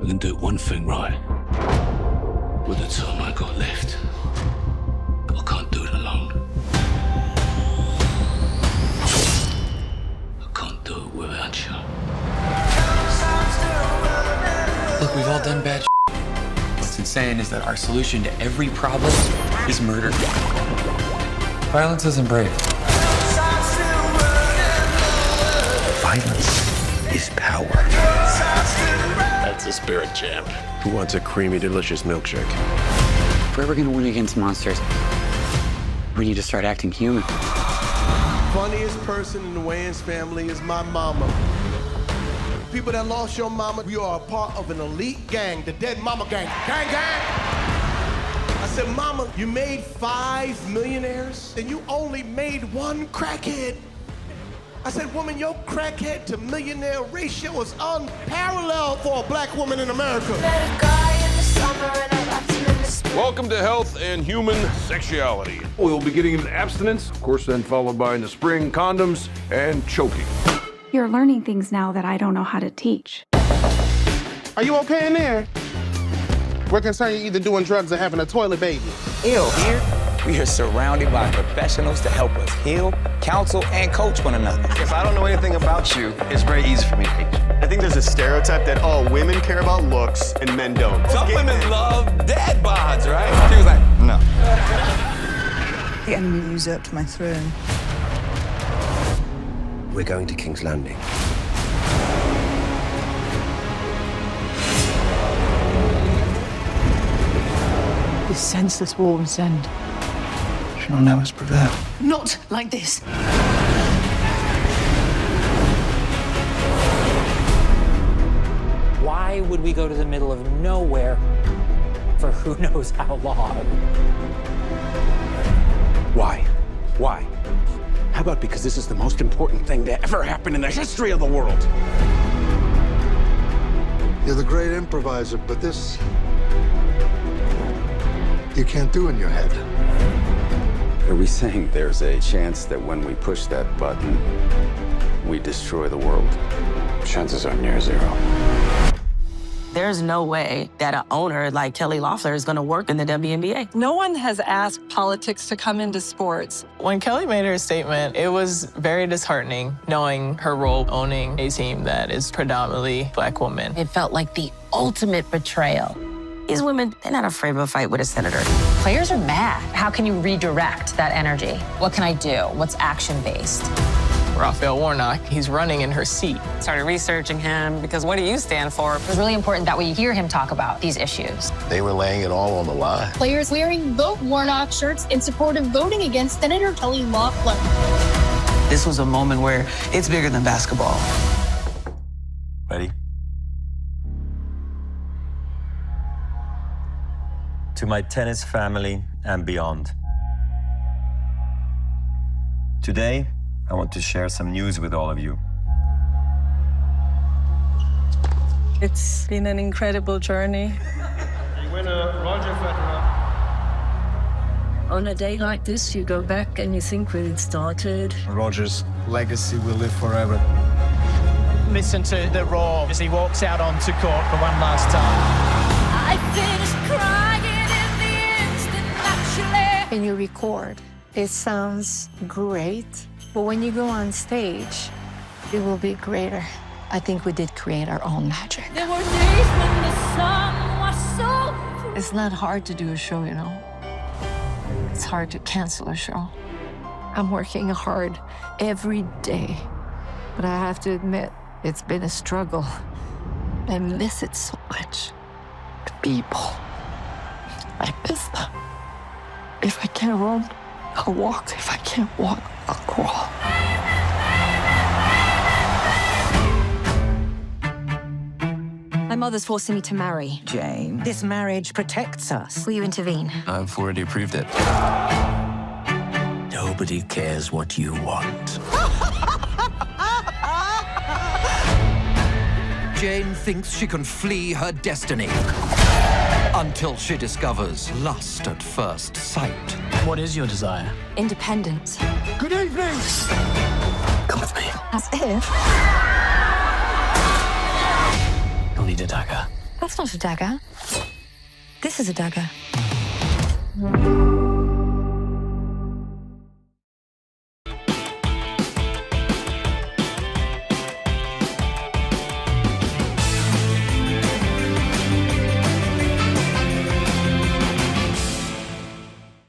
can do one thing right. With the time I got left, I can't do it alone. I can't do it without you. Look, we've all done bad. What's insane is that our solution to every problem is murder. Violence isn't brave. Violence is power. That's a spirit, champ. Who wants a creamy, delicious milkshake? If we're ever gonna win against monsters, we need to start acting human. Funniest person in the Wayans family is my mama. People that lost your mama, we are a part of an elite gang, the Dead Mama Gang. Gang, gang! I said, Mama, you made 5 millionaires, and you only made 1 crackhead. I said, woman, your crackhead to millionaire ratio is unparalleled for a black woman in America. Welcome to Health and Human Sexuality. We'll be getting into abstinence, of course, then followed by in the spring, condoms and choking. You're learning things now that I don't know how to teach. Are you okay in there? We're concerned you're either doing drugs or having a toilet baby. Here, we are surrounded by professionals to help us heal, counsel, and coach one another. If I don't know anything about you, it's very easy for me to hate you. I think there's a stereotype that, oh, women care about looks and men don't. Some women love dad bods, right? She was like, no. The enemy usurped my throne. We're going to King's Landing. This senseless war must end. She will never prevail. Not like this. Why would we go to the middle of nowhere for who knows how long? Why? Why? How about because this is the most important thing to ever happen in the history of the world? You're the great improviser, but this you can't do in your head. Are we saying there's a chance that when we push that button, we destroy the world? Chances are near zero. There's no way that an owner like Kelly Loeffler is going to work in the WNBA. No one has asked politics to come into sports. When Kelly made her statement, it was very disheartening knowing her role owning a team that is predominantly Black women. It felt like the ultimate betrayal. These women, they're not afraid of a fight with a senator. Players are mad. How can you redirect that energy? What can I do? What's action-based? Raphael Warnock, he's running in her seat. Started researching him because what do you stand for? It was really important that we hear him talk about these issues. They were laying it all on the line. Players wearing Vote Warnock shirts in support of voting against Senator Kelly Loeffler. This was a moment where it's bigger than basketball. Ready? To my tennis family and beyond. Today, I want to share some news with all of you. It's been an incredible journey. The winner, Roger Federer. On a day like this, you go back and you think where it started. Roger's legacy will live forever. Listen to the roar as he walks out onto court for one last time. I finished crying in the instant naturally. When you record, it sounds great. But when you go on stage, it will be greater. I think we did create our own magic. There were days when the sun was so... It's not hard to do a show, you know. It's hard to cancel a show. I'm working hard every day. But I have to admit, it's been a struggle. I miss it so much. The people. I miss them. If I can't run, I'll walk. If I can't walk, I'll crawl. My mother's forcing me to marry. Jane, this marriage protects us. Will you intervene? I've already approved it. Nobody cares what you want. Jane thinks she can flee her destiny until she discovers lust at first sight. What is your desire? Independence. Good evening. Come with me. As if. You'll need a dagger. That's not a dagger. This is a dagger.